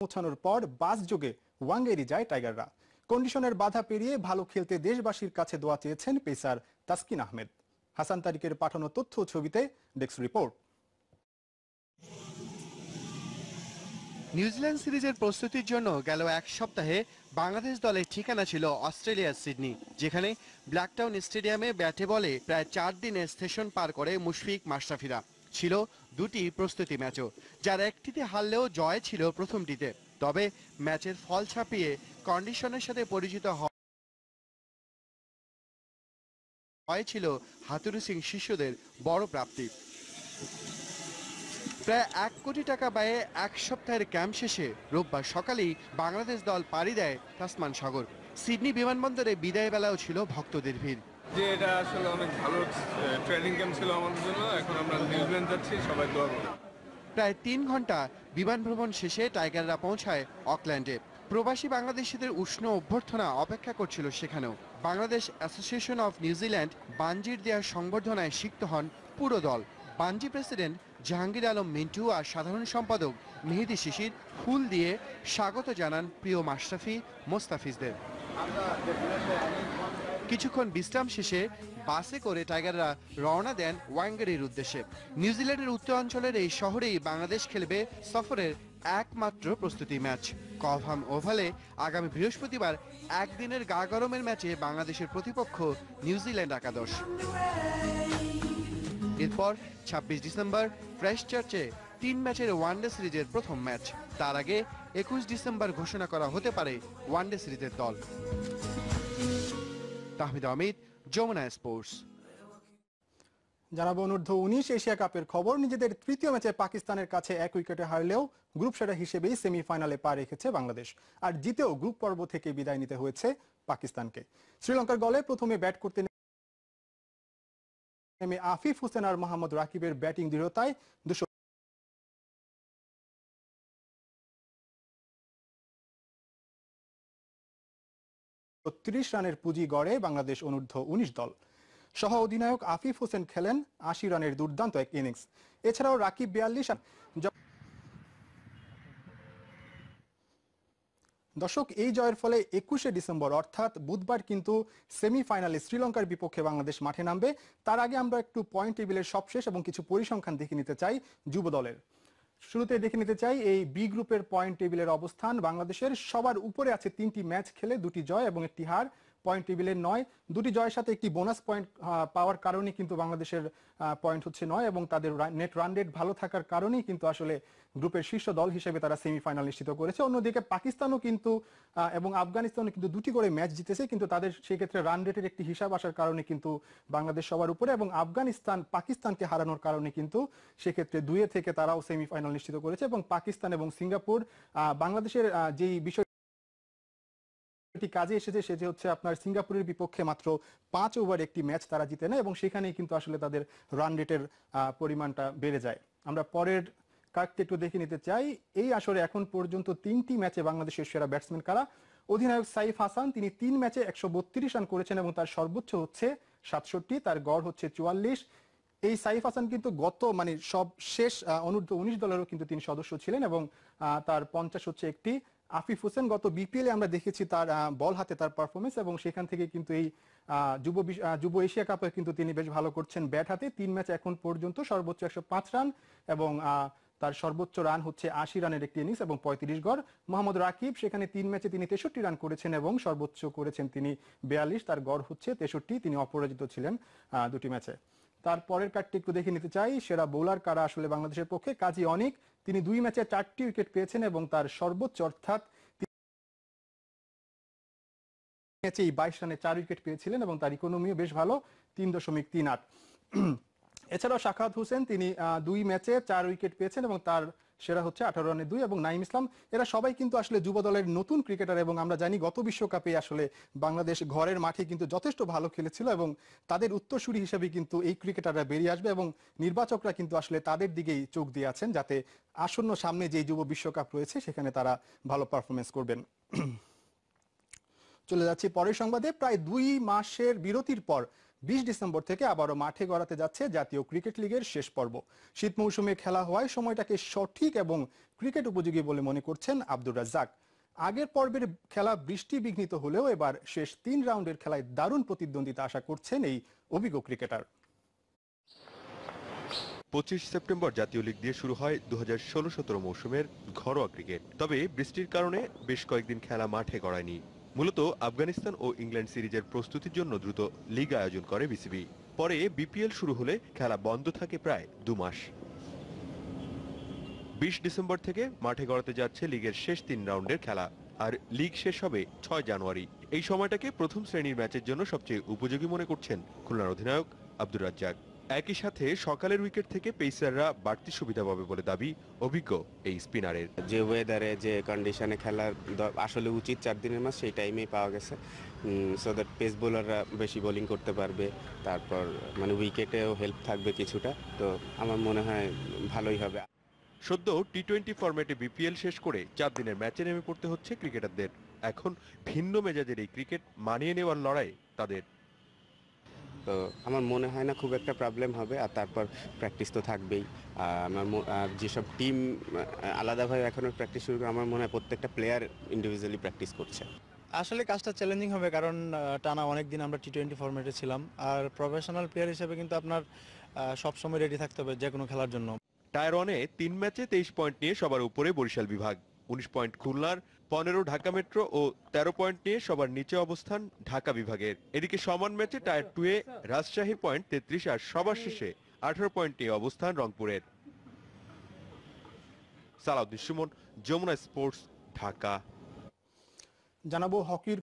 পৌঁছানোর পর বাস যোগে ওয়াঙ্গেরি যায় টাইগাররা। কন্ডিশনের বাধা পেরিয়ে ভালো খেলতে দেশবাসীর কাছে দোয়া চেয়েছেন পেসার তাসকিন আহমেদ। হাসান তারিকের পাঠানো তথ্য ছবিতে ডেস্ক রিপোর্ট। নিউজিল্যান্ড সিরিজের প্রস্তুতির জন্য গেল এক সপ্তাহে বাংলাদেশ দলের ঠিকানা ছিল অস্ট্রেলিয়ার সিডনি, যেখানে ব্ল্যাকটাউন স্টেডিয়ামে ব্যাটে বলে প্রায় 4 দিনের সেশন পার করে মুশফিক মাশরাফিরা। ছিল দুটি প্রস্তুতি ম্যাচও, যার একটিতে হারলেও জয় ছিল প্রথমটিতে। তবে ম্যাচের ফল ছাপিয়ে কন্ডিশনের সাথে পরিচিত হয়েছিল হাতুরু সিং শিষ্যদের বড় প্রাপ্তি। প্রায় 1 কোটি টাকা ব্যয়ে এক সপ্তাহের ক্যাম্প শেষে রোববার সকালেই বাংলাদেশ দল পাড়ি দেয় তাসমান সাগর। সিডনি বিমানবন্দরে বিদায় বেলাও ছিল ভক্তদের ভিড়। যে এটা আসলে অনেক ভালো ট্রেনিং ক্যাম্প ছিল আমাদের জন্য। এখন আমরা নিউজিল্যান্ড যাচ্ছি, সবাই দোয়া করুন। প্রায় 3 ঘন্টা বিমান ভ্রমণ শেষে টাইগাররা পৌঁছায় অকল্যান্ডে। প্রবাসী বাংলাদেশিদের উষ্ণ অভ্যর্থনা অপেক্ষা করছিল সেখানেও। বাংলাদেশ অ্যাসোসিয়েশন অফ নিউজিল্যান্ড বানজির দেওয়ার সংবর্ধনায় সিক্ত হন পুরো দল। বানজি প্রেসিডেন্ট জাহাঙ্গীর আলম মিন্টু আর সাধারণ সম্পাদক মেহেদি শিশির ফুল দিয়ে স্বাগত জানান প্রিয় মাশরাফি মোস্তাফিজদের। কিছুক্ষণ বিশ্রাম শেষে বাসে করে টাইগাররা রওনা দেন ওয়াঙ্গেরির উদ্দেশ্যে। নিউজিল্যান্ডের উত্তরাঞ্চলের এই শহরেই বাংলাদেশ খেলবে সফরের একমাত্র প্রস্তুতি ম্যাচ। কলহাম ওভালে আগামী বৃহস্পতিবার একদিনের গা গরমের ম্যাচে বাংলাদেশের প্রতিপক্ষ নিউজিল্যান্ড একাদশ। এরপর 26 ডিসেম্বর ক্রাইস্টচার্চে 3 ম্যাচের ওয়ানডে সিরিজের প্রথম ম্যাচ। তার আগে 21 ডিসেম্বর ঘোষণা করা হতে পারে ওয়ানডে সিরিজের দল। তাহমিদ আহমেদ, যমুনা স্পোর্টস। জানাবো অনূর্ধ্ব-19 এশিয়া কাপের খবর। নিজেদের তৃতীয় ম্যাচে পাকিস্তানের কাছে 1 উইকেটে হারলেও গ্রুপ সেরা হিসেবেই সেমিফাইনালে পা রেখেছে বাংলাদেশ। আর জিতেও গ্রুপ পর্ব থেকে বিদায় নিতে হয়েছে পাকিস্তানকে। শ্রীলঙ্কার দলে প্রথমে ব্যাট করতে নেমে আফিফ হোসেন আর মোহাম্মদ রাকিবের ব্যাটিং দৃঢ়তায় 230 রানের পুঁজি গড়ে বাংলাদেশ অনূর্ধ্ব-19 দল। সহ অধিনায়ক আফিফ হোসেন খেলেন 80 রানের দুর্দান্ত এক ইনিংস। এছাড়াও রাকিব 42 রান। দর্শক, এই জয়ের ফলে 21শে ডিসেম্বর অর্থাৎ বুধবার কিন্তু সেমিফাইনালে শ্রীলঙ্কার বিপক্ষে বাংলাদেশ মাঠে নামবে। তার আগে আমরা একটু পয়েন্ট টেবিলের সবশেষ এবং কিছু পরিসংখ্যান দেখে নিতে চাই যুব দলের। শুরুতে দেখে নিতে চাই এই বি গ্রুপের পয়েন্ট টেবিলের অবস্থান। বাংলাদেশের সবার উপরে আছে 3টি ম্যাচ খেলে 2টি জয় এবং 1টি হার। পয়েন্ট টেবিলের 9, 2টি জয়ের সাথে একটি বোনাস পয়েন্ট পাওয়ার কারণে কিন্তু বাংলাদেশের পয়েন্ট হচ্ছে 9 এবং তাদের নেট রান রেট ভালো থাকার কারণেই কিন্তু আসলে গ্রুপের শীর্ষ দল হিসেবে তারা সেমিফাইনাল নিশ্চিত করেছে। অন্যদিকে পাকিস্তানও কিন্তু এবং আফগানিস্তানও কিন্তু 2টি করে ম্যাচ জিতেছে, কিন্তু তাদের সেই ক্ষেত্রে রান রেটের একটি হিসাব আসার কারণে কিন্তু বাংলাদেশ সবার উপরে এবং আফগানিস্তান পাকিস্তানকে হারানোর কারণে কিন্তু সেক্ষেত্রে 2 থেকে তারাও সেমিফাইনাল নিশ্চিত করেছে। এবং পাকিস্তান এবং সিঙ্গাপুর বাংলাদেশের যেই বিষয় কাজে এসেছে সেটি হচ্ছে আপনার সিঙ্গাপুরের বিপক্ষে মাত্র 5 ওভার একটি ম্যাচ তারা জিতে নেয় এবং সেখানেই কিন্তু আসলে তাদের রান রেটের পরিমাণটা বেড়ে যায়। আমরা পরের কার্ডটি একটু দেখে নিতে চাই। এই আসরে এখন পর্যন্ত 3টি ম্যাচে বাংলাদেশের সেরা ব্যাটসম্যান কারা। অধিনায়ক সাইফ হাসান, তিনি 3 ম্যাচে 132 রান করেছেন এবং তার সর্বোচ্চ হচ্ছে 67, তার গড় হচ্ছে 44। এই সাইফ হাসান কিন্তু গত সব শেষ অনূর্ধ্ব-19 দলেরও কিন্তু তিনি সদস্য ছিলেন এবং তার 50 হচ্ছে একটি। আফিফ হোসেন গত বিপিএলে আমরা দেখেছি তার বল হাতে তার পারফরমেন্স এবং সেখান থেকে কিন্তু এই যুব এশিয়া কাপে কিন্তু তিনি বেশ ভালো করছেন ব্যাট হাতে। 3 ম্যাচ এখন পর্যন্ত সর্বোচ্চ 105 রান এবং তার সর্বোচ্চ রান হচ্ছে 80 রানের একটি ইনিংস এবং 35 গড়। মোহাম্মদ রাকিব সেখানে 3 ম্যাচে তিনি 63 রান করেছেন এবং সর্বোচ্চ করেছেন তিনি 42, তার গড় হচ্ছে 63। তিনি অপরাজিত ছিলেন 2টি ম্যাচে। তারপরের কার্ডটি একটু দেখে নিতে চাই। সেরা বোলার কারা আসলে বাংলাদেশের পক্ষে। কাজী অনিক, তিনি 2 ম্যাচে 4টি উইকেট পেয়েছেন এবং তার সর্বোচ্চ অর্থাৎ ম্যাচে 22 রানে 4 উইকেট পেয়েছিলেন এবং তার ইকোনমিও বেশ ভালো, 3.38। এছাড়াও শাখাওয়াত হোসেন, তিনি 2 ম্যাচে 4 উইকেট পেয়েছেন এবং তার সেরা হচ্ছে 18 রানে 2 এবং নাইম ইসলাম। এরা সবাই কিন্তু আসলে যুব দলের নতুন ক্রিকেটার এবং আমরা জানি গত বিশ্বকাপে আসলে বাংলাদেশ ঘরের মাঠে কিন্তু যথেষ্ট ভালো খেলেছিল এবং তাদের উত্তরসূরি হিসেবে কিন্তু এই ক্রিকেটাররা বেরিয়ে আসবে এবং নির্বাচকরা কিন্তু আসলে তাদের দিকেই চোখ দিয়ে আছেন যাতে আসন্ন সামনে যে যুব বিশ্বকাপ রয়েছে সেখানে তারা ভালো পারফরমেন্স করবেন। চলে যাচ্ছি পরের সংবাদে। প্রায় 2 মাসের বিরতির পর 20 ডিসেম্বর থেকে আবারও মাঠে গড়াতে যাচ্ছে জাতীয় ক্রিকেট লিগের শেষ পর্ব। শীত মৌসুমে খেলা হওয়ায় সময়টাকে সঠিক এবং ক্রিকেট উপযোগী বলে মনে করছেন আব্দুর রাজ্জাক। আগের পর্বের খেলা বৃষ্টি বিঘ্নিত হলেও এবার শেষ 3 রাউন্ডের খেলায় দারুণ প্রতিদ্বন্দ্বিতা আশা করছেন এই অভিজ্ঞ ক্রিকেটার। 25 সেপ্টেম্বর জাতীয় লীগ দিয়ে শুরু হয় 2016-17 মৌসুমের ঘরোয়া ক্রিকেট। তবে বৃষ্টির কারণে বেশ কয়েকদিন খেলা মাঠে গড়ায়নি। মূলত আফগানিস্তান ও ইংল্যান্ড সিরিজের প্রস্তুতির জন্য দ্রুত লীগ আয়োজন করে বিসিবি। পরে বিপিএল শুরু হলে খেলা বন্ধ থাকে প্রায় 2 মাস। 20 ডিসেম্বর থেকে মাঠে গড়াতে যাচ্ছে লিগের শেষ 3 রাউন্ডের খেলা, আর লিগ শেষ হবে 6 জানুয়ারি। এই সময়টাকে প্রথম শ্রেণীর ম্যাচের জন্য সবচেয়ে উপযোগী মনে করছেন খুলনার অধিনায়ক আব্দুর রাজ্জাক। একই সাথে সকালের উইকেট থেকে পেসাররা বাড়তি সুবিধা পাবে বলে দাবি অভিজ্ঞ এই স্পিনারের। যে ওয়েদারে যে কন্ডিশনে খেলার আসলে উচিত 4 দিনের মাস, সেই টাইমেই পাওয়া গেছে। সো দ্যাট পেস বোলাররা বেশি বোলিং করতে পারবে, তারপর মানে উইকেটেও হেল্প থাকবে কিছুটা। তো আমার মনে হয় ভালোই হবে। সদ্য টি-20 ফরম্যাটে বিপিএল শেষ করে 4 দিনের ম্যাচে নেমে পড়তে হচ্ছে ক্রিকেটারদের। এখন ভিন্ন মেজাজের এই ক্রিকেট মানিয়ে নেওয়ার লড়াই তাদের। তো আমার মনে হয় না খুব একটা প্রবলেম হবে। আর তারপর প্র্যাকটিস তো থাকবেই। আর যেসব টিম আলাদাভাবে এখনও প্র্যাকটিস শুরু করে, আমার মনে হয় প্রত্যেকটা প্লেয়ার ইন্ডিভিজুয়ালি প্র্যাকটিস করছে। আসলে কাজটা চ্যালেঞ্জিং হবে, কারণ টানা অনেক দিন আমরা টি-20 ফরম্যাটে ছিলাম। আর প্রফেশনাল প্লেয়ার হিসেবে কিন্তু আপনার সবসময় রেডি থাকতে হবে যে কোনো খেলার জন্য। টায়ার 1-এ 3 ম্যাচে 23 পয়েন্ট নিয়ে সবার উপরে বরিশাল বিভাগ, 19 পয়েন্ট খুলনার, 15 ঢাকা মেট্রো ও 13 পয়েন্ট নিয়ে সবার নিচে অবস্থান ঢাকা বিভাগের। এদিকে সমান ম্যাচে টায়ার 2-এ রাজশাহীর পয়েন্ট 33 আর সবার শেষে 18 পয়েন্ট নিয়ে অবস্থান রংপুরের। সালাউদ্দিন সুমন, যমুনা স্পোর্টস, ঢাকা। জানাবো হকির